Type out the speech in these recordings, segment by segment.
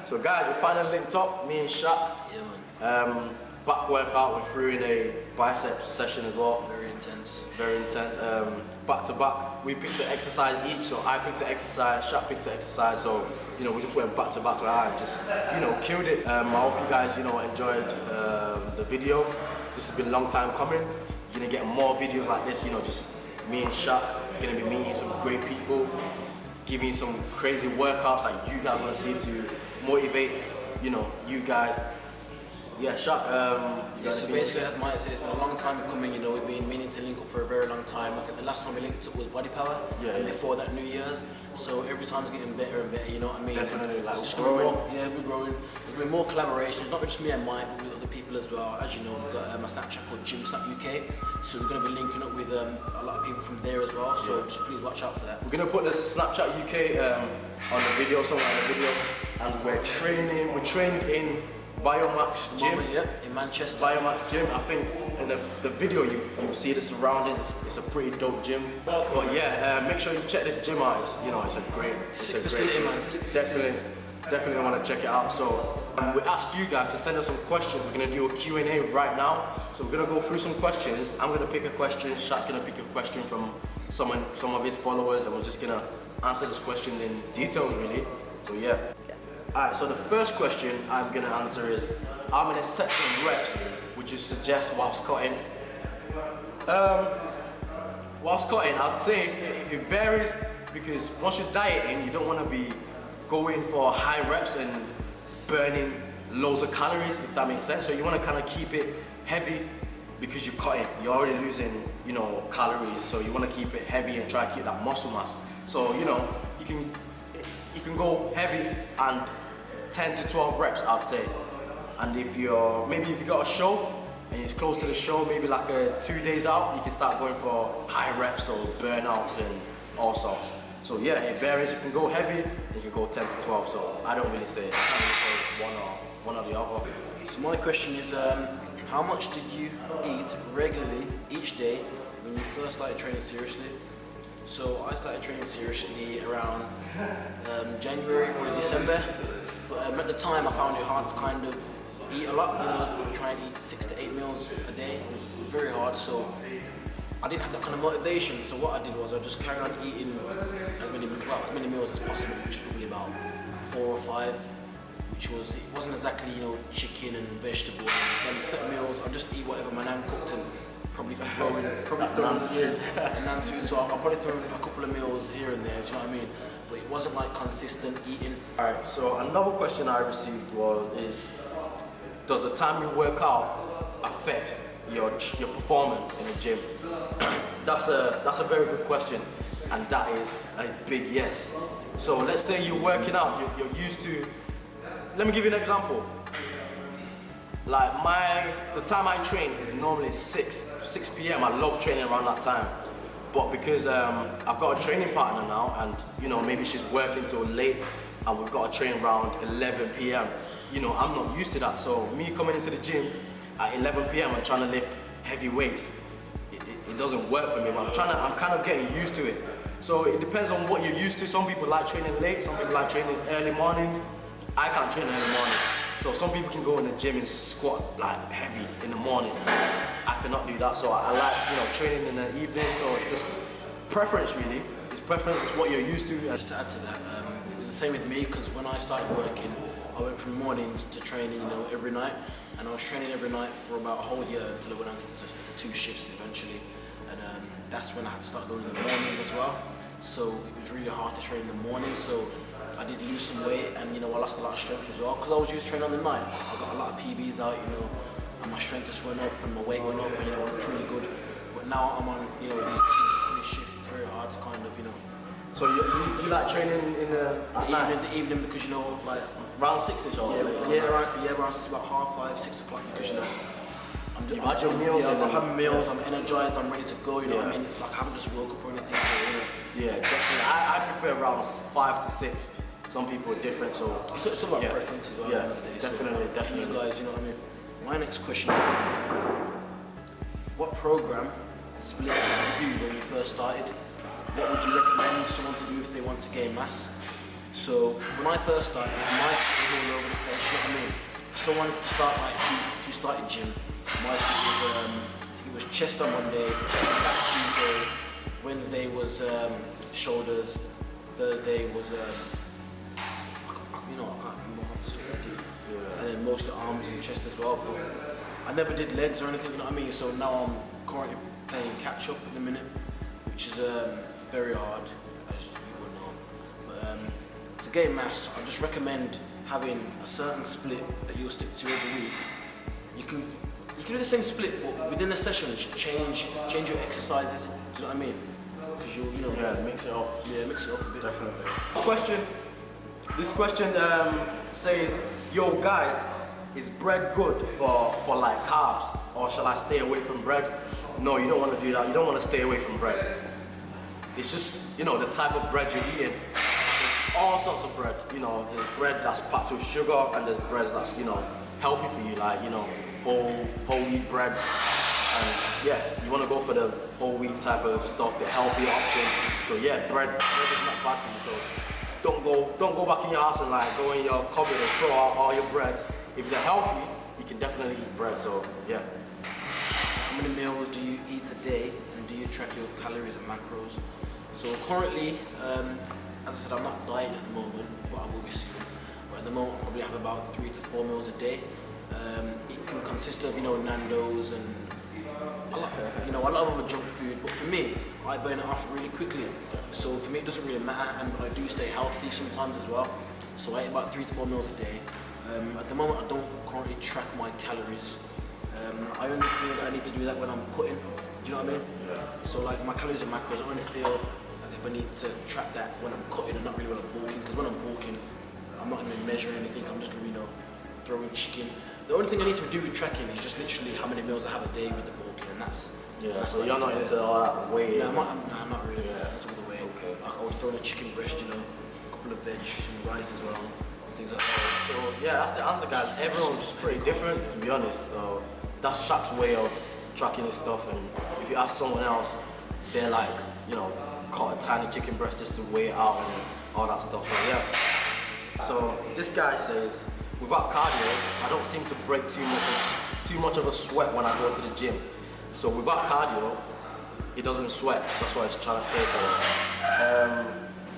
So guys, we finally linked up, me and Shaq. Yeah, man. Back workout, we threw in a bicep session as well. Very intense. Very intense. Back to back, we picked an exercise each. So I picked an exercise, Shaq picked an exercise. So we just went back to back like that and just killed it. I hope you guys enjoyed the video. This has been a long time coming. You're gonna get more videos like this. Just me and Shaq. Gonna be meeting some great people, giving you some crazy workouts like you guys wanna see to motivate you guys. Yeah, Shaq. Yeah, so basically, as Mike said, it's been a long time coming. We've been meaning to link up for a very long time. I think the last time we linked up was Body Power, and before that, New Year's. So every time's getting better and better. You know what I mean? Definitely, like it's just growing. We're growing. There's been more collaborations, not just me and Mike, but with other people as well. As you know, we've got a Snapchat called GymSnap UK. So we're going to be linking up with a lot of people from there as well. So just please watch out for that. We're gonna put the Snapchat UK on the video, somewhere on the video, and we're training in Biomax Gym. In Manchester. Biomax Gym. I think in the video you'll see the surroundings. It's a pretty dope gym. But yeah, make sure you check this gym out. It's a great facility, man. Definitely want to check it out. So we asked you guys to send us some questions. We're gonna do a Q&A right now. So we're gonna go through some questions. I'm gonna pick a question. Shaq's gonna pick a question from some of his followers, and we're just gonna answer this question in detail, really. So yeah. Alright, so the first question I'm gonna answer is, how many sets and reps would you suggest whilst cutting? Whilst cutting, I'd say it varies, because once you're dieting, you don't want to be going for high reps and burning loads of calories, if that makes sense. So you want to kind of keep it heavy because you're cutting. You're already losing, calories, so you want to keep it heavy and try to keep that muscle mass. So you can go heavy and 10 to 12 reps, I'd say. And if you got a show and it's close to the show, maybe like 2 days out, you can start going for high reps or burnouts and all sorts. So yeah, it varies. You can go heavy, you can go 10 to 12. So I don't really say one or the other. So my question is, how much did you eat regularly each day when you first started training seriously? So I started training seriously around January or December, but at the time I found it hard to kind of eat a lot, trying to eat 6 to 8 meals a day. It was very hard, so I didn't have that kind of motivation. So what I did was I just carried on eating as many meals as possible, which was probably about 4 or 5, it wasn't exactly, chicken and vegetables. And set meals, I just eat whatever my nan cooked and probably throwing nan's food. So I'll probably throw a couple of meals here and there, do you know what I mean? But it wasn't like consistent eating. Alright, so another question I received is, does the time you work out affect your performance in the gym? That's a very good question, and that is a big yes. So let's say you're working out, you're used to, let me give you an example. Like the time I train is normally 6 p.m. I love training around that time. But because I've got a training partner now, and maybe she's working till late, and we've got to train around 11 p.m. I'm not used to that. So me coming into the gym at 11 p.m. and trying to lift heavy weights, it doesn't work for me. But I'm kind of getting used to it. So it depends on what you're used to. Some people like training late, some people like training early mornings. I can't train early morning. So some people can go in the gym and squat like heavy in the morning. I cannot do that. So I like training in the evening. So it's preference really. It's preference. It's what you're used to. Just to add to that, it was the same with me, because when I started working, I went from mornings to training, every night, and I was training every night for about a whole year until I went on to 2 shifts eventually, and that's when I had to start going in the mornings as well. So it was really hard to train in the morning. So I did lose some weight, and I lost a lot of strength as well, because I was used to training on the night. I got a lot of PBs out, and my strength just went up and my weight went up, and I looked really good. But now I'm on these 2 shifts. It's very hard to kind of So you like training in the evening, because like around 6ish or around about 5:30, 6 o'clock, because you had your meals. I'm having meals. I'm energized. I'm ready to go. You know what I mean? Like I haven't just woke up or anything. Yeah, definitely. I prefer around 5 to 6. Some people are different, so it's about preference as well. Yeah, definitely. For you guys, you know what I mean. My next question is, what program split did you do when you first started? What would you recommend someone to do if they want to gain mass? So when I first started, my split was all over someone to start like who started gym, my split was it was chest on Monday, back Tuesday, Wednesday was shoulders, Thursday was I can't remember half the stuff I did. Yeah. And then mostly arms and chest as well. But I never did legs or anything, you know what I mean? So now I'm currently playing catch up in a minute, which is very hard, as you will know. But to gain mass, I just recommend having a certain split that you'll stick to every week. You can do the same split, but within the session, change your exercises. Do you know what I mean? Because yeah, mix it up. Yeah, mix it up a bit. Definitely. This question says, yo guys, is bread good for like carbs, or shall I stay away from bread? No, you don't want to do that. You don't want to stay away from bread. It's just, the type of bread you're eating. There's all sorts of bread. There's bread that's packed with sugar, and there's bread that's, healthy for you, like, whole wheat bread. And yeah, you want to go for the whole wheat type of stuff, the healthy option. So yeah, bread is not bad for you. So don't go back in your house and like go in your cupboard and throw out all your breads. If they're healthy, you can definitely eat bread. So yeah. How many meals do you eat a day, and do you track your calories and macros? So currently, as I said, I'm not dieting at the moment, but I will be soon. But at the moment, I probably have about 3 to 4 meals a day. It can consist of Nando's and a lot of other junk food. But for me, I burn it off really quickly. So for me, it doesn't really matter, and I do stay healthy sometimes as well. So I eat about 3 to 4 meals a day. At the moment, I don't currently track my calories. I only feel that I need to do that when I'm cutting. Do you know what I mean? Yeah. So like my calories and macros, I only feel as if I need to track that when I'm cutting and not really when I'm bulking. Because when I'm bulking, I'm not going to measure anything. I'm just going to throwing chicken. The only thing I need to do with tracking is just literally how many meals I have a day with the bulking, and that's. Yeah. So you're not into all that weight. No, I'm not really. Yeah. Into all the weight. Okay. Like I was throwing a chicken breast, a couple of veg, some rice as well, things like that. So yeah, that's the answer, guys. Everyone's pretty different, to be honest. So that's Shaq's way of tracking his stuff, and if you ask someone else, they're like, cut a tiny chicken breast just to weigh it out and all that stuff. So yeah. So this guy says, without cardio, I don't seem to break too much of a sweat when I go to the gym. So without cardio, it doesn't sweat. That's what he's trying to say. So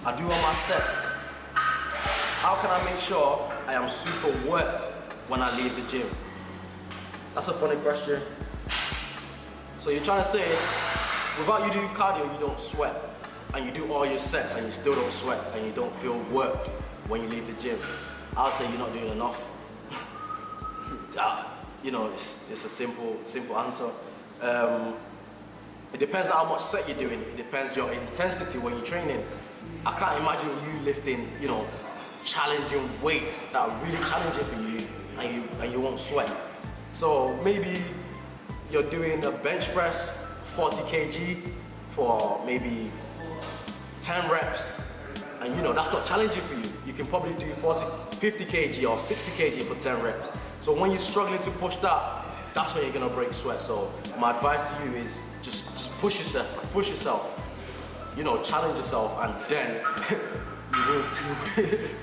I do all my sets. How can I make sure I am super worked when I leave the gym? That's a funny question. So you're trying to say, without you doing cardio, you don't sweat, and you do all your sets and you still don't sweat, and you don't feel worked when you leave the gym. I'll say you're not doing enough. It's a simple answer. It depends on how much set you're doing. It depends your intensity when you're training. I can't imagine you lifting, challenging weights that are really challenging for you, and you won't sweat. So maybe you're doing a bench press, 40 kg for maybe 10 reps, and that's not challenging for you. You can probably do 50 kg or 60 kg for 10 reps. So when you're struggling to push that, that's when you're gonna break sweat. So my advice to you is just push yourself, challenge yourself, and then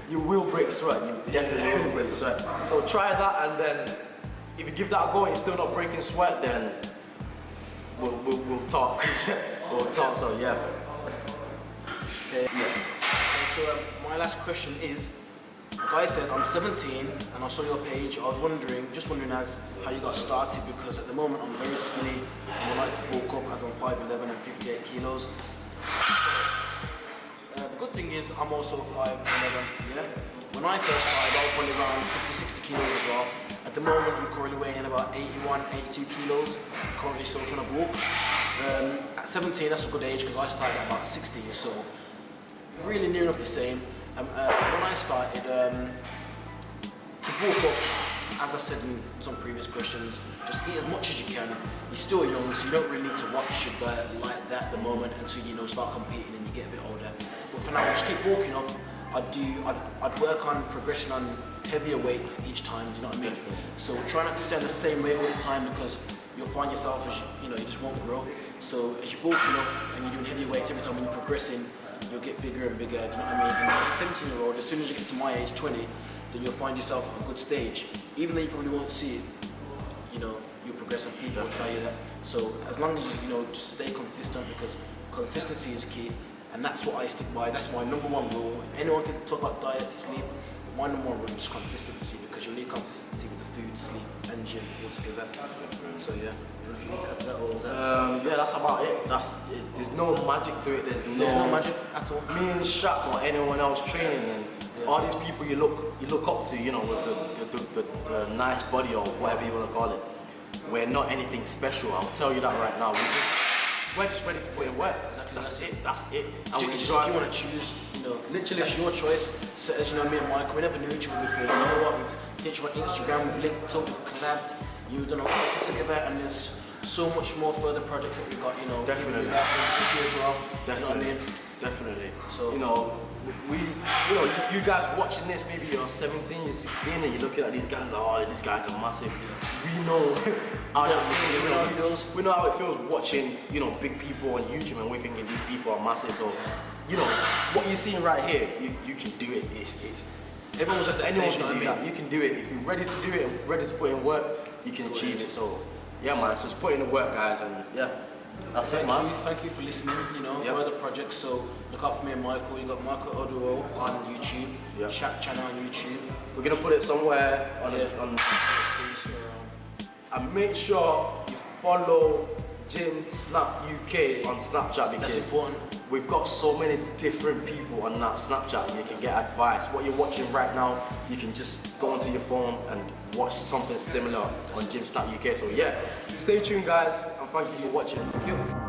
you will break sweat. You definitely will break sweat. So try that, and then if you give that a go and you're still not breaking sweat, then we'll talk. We'll talk. So yeah. Okay. Yeah. So my last question is, like I said, I'm 17 and I saw your page. I was just wondering as how you got started, because at the moment I'm very skinny and I like to bulk up as I'm 5'11" and 58 kilos. The good thing is I'm also 5'11", yeah? When I first started, I was probably around 50-60 kilos as well. At the moment, I'm currently weighing in about 81-82 kilos. Currently still trying to bulk. At 17, that's a good age because I started at about 16, so really near enough the same. When I started to bulk up, as I said in some previous questions, just eat as much as you can. You're still young, so you don't really need to watch your diet like that at the moment until start competing and you get a bit older. But for now, just keep bulking up. I'd work on progressing on heavier weights each time. Do you know what I mean? So try not to stay on the same weight all the time, because you'll find yourself as you just won't grow. So as you're bulking up and you're doing heavier weights every time when you're progressing, you'll get bigger and bigger. Do you know what I mean? And as a 17-year-old, as soon as you get to my age, 20, then you'll find yourself on a good stage. Even though you probably won't see it, you know, you'll progress, and people will tell you that. So as long as you know, just stay consistent, because consistency is key, and that's what I stick by. That's my number one rule. Anyone can talk about diet, sleep, but my number one rule is consistency, because you need consistency with the food, sleep, and gym altogether. So yeah, anything you need to add to that, or is that? Yeah, that's about it. There's no magic to it. There's No magic at all. Me and Shaq or anyone else training, and all these people you look up to, you know, with the nice body or whatever you want to call it. We're not anything special. I'll tell you that right now. We're just ready to put in work. Exactly. That's it. And Just if you want to choose, you know, literally that's your choice. So as you know, me and Michael, we never knew each other before. You know what? We've seen each other on Instagram, we've linked up, we've collabed. You've done a lot of stuff together, and there's so much more further projects that we've got. You know, Definitely. as well. Definitely. You know what I mean? Definitely. So you know, you guys watching this, maybe you're 17, you're 16, and you're looking at these guys like, oh, these guys are massive. We know how that feels. We know how it feels watching, you know, big people on YouTube, and we're thinking these people are massive. So, you know, what you're seeing right here, you can do it. It's everyone's at that anyone stage. can do that. You can do it if you're ready to do it and ready to put in work. You can achieve it. So, yeah, man. So just put in the work, guys, and yeah. That's it, man. Thank you for listening. You know, for other projects. So look out for me and Michael. You got Michael Oduwole on YouTube. Shaq channel on YouTube. We're gonna put it somewhere on. And make sure you follow Gym Snap UK on Snapchat, because that's important. We've got so many different people on that Snapchat. You can get advice. What you're watching right now, you can just go onto your phone and watch something similar on Gym Snap UK. So yeah, stay tuned, guys, and thank you for watching.